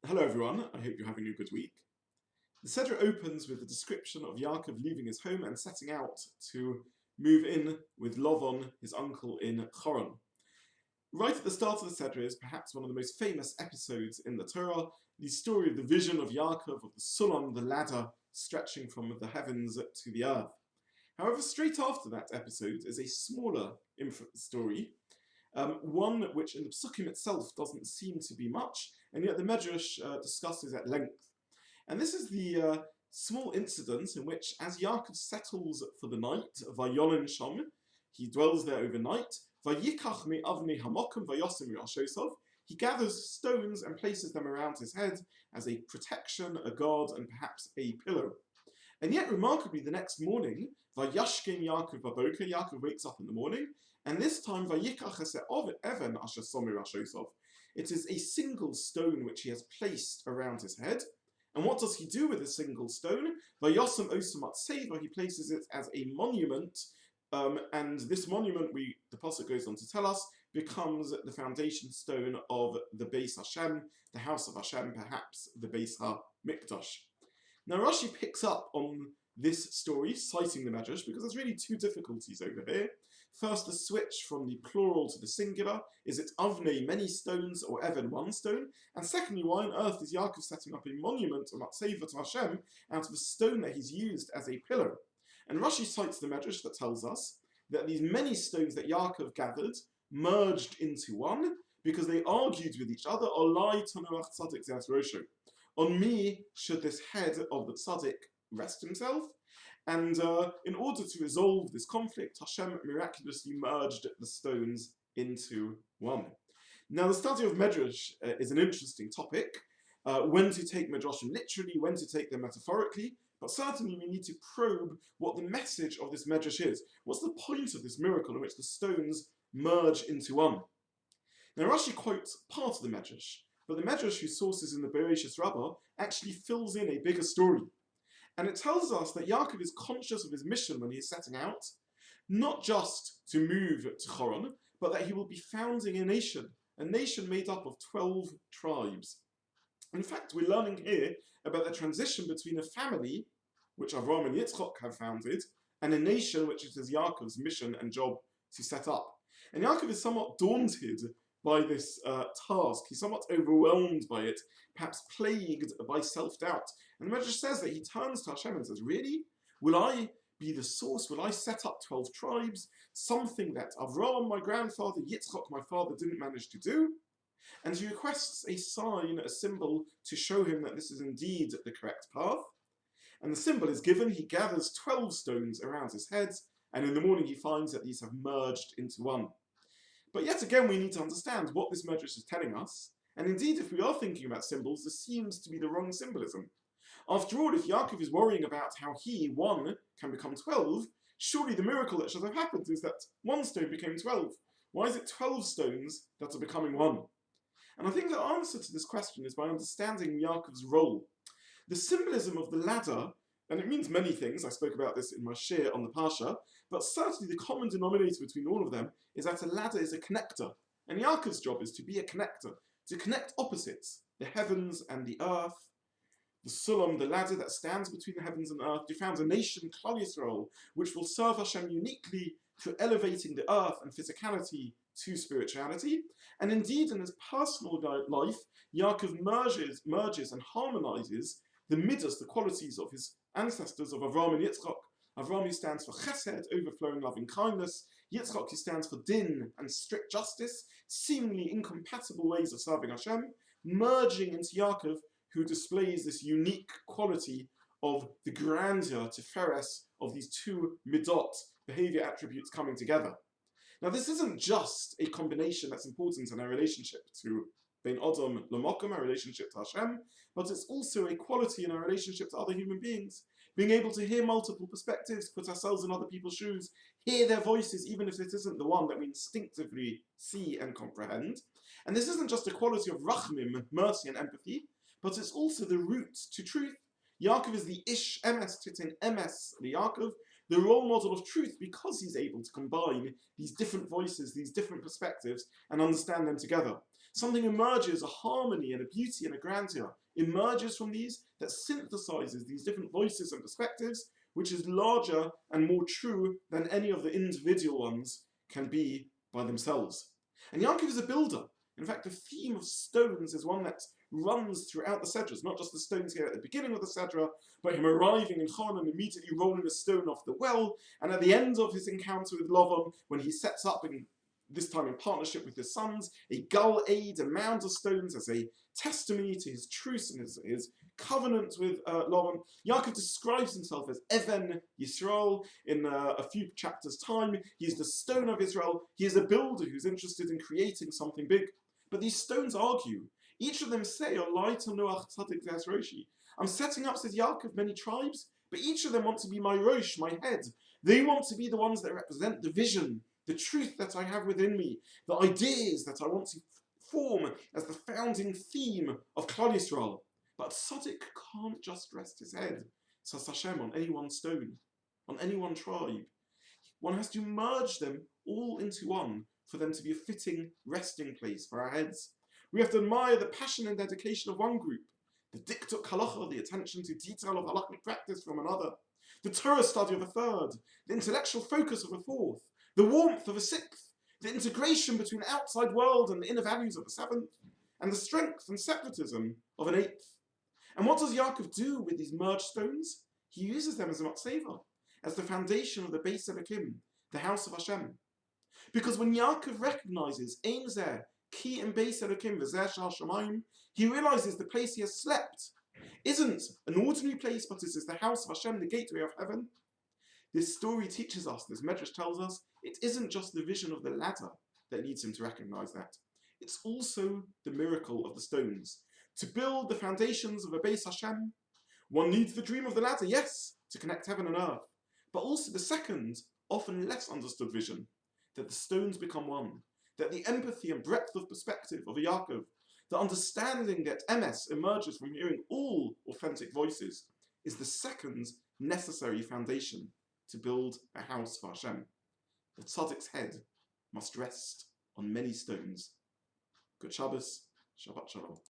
Hello everyone, I hope you're having a good week. The Seder opens with a description of Yaakov leaving his home and setting out to move in with Lovon, his uncle, in Choron. Right at the start of the Seder is perhaps one of the most famous episodes in the Torah, the story of the vision of Yaakov, of the Sulam, the ladder, stretching from the heavens to the earth. However, straight after that episode is a smaller story, one which in the Psukim itself doesn't seem to be much, and yet the Medrash discusses at length. And this is the small incident in which, as Yaakov settles for the night, Vayolen Sham, he dwells there overnight, Vayikach me avnei hamokum vayosim yashosov, he gathers stones and places them around his head as a protection, a guard, and perhaps a pillow. And yet, remarkably, the next morning, Vayashkem Yaakov baboker, Yaakov wakes up in the morning, and this time, Vayikach even asher somir ashosov. It is a single stone which he has placed around his head. And what does he do with a single stone? Vayosem osamat seva, he places it as a monument, and this monument, the Pasuk goes on to tell us, becomes the foundation stone of the Beis Hashem, the house of Hashem, perhaps the Beis HaMikdash. Now Rashi picks up on this story, citing the Medrash, because there's really two difficulties over here. First, the switch from the plural to the singular. Is it avnei, many stones, or even one stone? And secondly, why on earth is Yaakov setting up a monument, or matzeva to Hashem, out of a stone that he's used as a pillar? And Rashi cites the Medrash that tells us that these many stones that Yaakov gathered merged into one, because they argued with each other, Olai tanuach tzaddik ze'as rosho. On me should this head of the tzaddik rest himself, and in order to resolve this conflict, Hashem miraculously merged the stones into one. Now, the study of Medrash is an interesting topic, when to take Medrashim literally, when to take them metaphorically, but certainly we need to probe what the message of this Medrash is. What's the point of this miracle in which the stones merge into one? Now, Rashi quotes part of the Medrash, but the Medrash, whose source is in the Bereshis Rabbah, actually fills in a bigger story. And it tells us that Yaakov is conscious of his mission when he is setting out, not just to move to Choron, but that he will be founding a nation made up of 12 tribes. In fact, we're learning here about the transition between a family, which Avraham and Yitzchak have founded, and a nation which it is Yaakov's mission and job to set up. And Yaakov is somewhat daunted by this task. He's somewhat overwhelmed by it, perhaps plagued by self-doubt. And the Medrash says that he turns to Hashem and says, really? Will I be the source? Will I set up 12 tribes? Something that Avraham, my grandfather, Yitzchak, my father, didn't manage to do? And he requests a sign, a symbol, to show him that this is indeed the correct path. And the symbol is given. He gathers 12 stones around his head, and in the morning he finds that these have merged into one. But yet again, we need to understand what this Medrash is telling us. And indeed, if we are thinking about symbols, this seems to be the wrong symbolism. After all, if Yaakov is worrying about how he, one, can become 12, surely the miracle that should have happened is that one stone became 12. Why is it 12 stones that are becoming one? And I think the answer to this question is by understanding Yaakov's role. The symbolism of the ladder, and it means many things, I spoke about this in my shir on the Parshat, but certainly the common denominator between all of them is that a ladder is a connector. And Yaakov's job is to be a connector, to connect opposites, the heavens and the earth, the Sulam, the ladder that stands between the heavens and earth, to found a nation, Klal Yisrael, which will serve Hashem uniquely through elevating the earth and physicality to spirituality. And indeed, in his personal life, Yaakov merges and harmonizes the midas, the qualities of his ancestors of Avraham and Yitzchak. Avraham, who stands for chesed, overflowing loving kindness. Yitzchak, who stands for din and strict justice, seemingly incompatible ways of serving Hashem, merging into Yaakov, who displays this unique quality of the grandeur, tiferes, of these two midot, behavior attributes coming together. Now, this isn't just a combination that's important in our relationship to Ben Adam Lamokum, our relationship to Hashem, but it's also a quality in our relationship to other human beings. Being able to hear multiple perspectives, put ourselves in other people's shoes, hear their voices, even if it isn't the one that we instinctively see and comprehend. And this isn't just a quality of rachmim, mercy and empathy, but it's also the route to truth. Yaakov is the ish emes titin emes Yaakov, the role model of truth, because he's able to combine these different voices, these different perspectives, and understand them together. Something emerges, a harmony and a beauty and a grandeur emerges from these that synthesizes these different voices and perspectives, which is larger and more true than any of the individual ones can be by themselves. And Yaakov is a builder. In fact, the theme of stones is one that runs throughout the Sedras, not just the stones here at the beginning of the Sedra, but him arriving in Chon and immediately rolling a stone off the well, and at the end of his encounter with Lavan, when he sets up, this time in partnership with his sons, a gull aid, a mound of stones as a testimony to his truce and his covenant with Lavan. Yaakov describes himself as Even Yisrael in a few chapters' time. He's the stone of Israel. He is a builder who's interested in creating something big. But these stones argue. Each of them say, I'm setting up, says Yaakov, many tribes, but each of them want to be my rosh, my head. They want to be the ones that represent the vision, the truth that I have within me, the ideas that I want to form as the founding theme of Klal Yisrael. But Tzaddik can't just rest his head, says Hashem, on any one stone, on any one tribe. One has to merge them all into one for them to be a fitting resting place for our heads. We have to admire the passion and dedication of one group, the diktuk halacha, the attention to detail of halachic practice from another, the Torah study of a third, the intellectual focus of a fourth, the warmth of a sixth, the integration between the outside world and the inner values of a seventh, and the strength and separatism of an eighth. And what does Yaakov do with these merged stones? He uses them as a matzeva, as the foundation of the Beis Elokim, the house of Hashem. Because when Yaakov recognizes Ein Zeh, Ki in Beis Elokim v'zeh shal shamayim, he realizes the place he has slept isn't an ordinary place, but it is the house of Hashem, the gateway of heaven. This story teaches us, this Medrash tells us, it isn't just the vision of the ladder that leads him to recognize that. It's also the miracle of the stones. To build the foundations of a Beis Hashem, one needs the dream of the ladder, yes, to connect heaven and earth, but also the second, often less understood vision, that the stones become one, that the empathy and breadth of perspective of a Yaakov, the understanding that emes emerges from hearing all authentic voices, is the second necessary foundation to build a house for Hashem. The tzaddik's head must rest on many stones. Good Shabbos, Shabbat Shalom.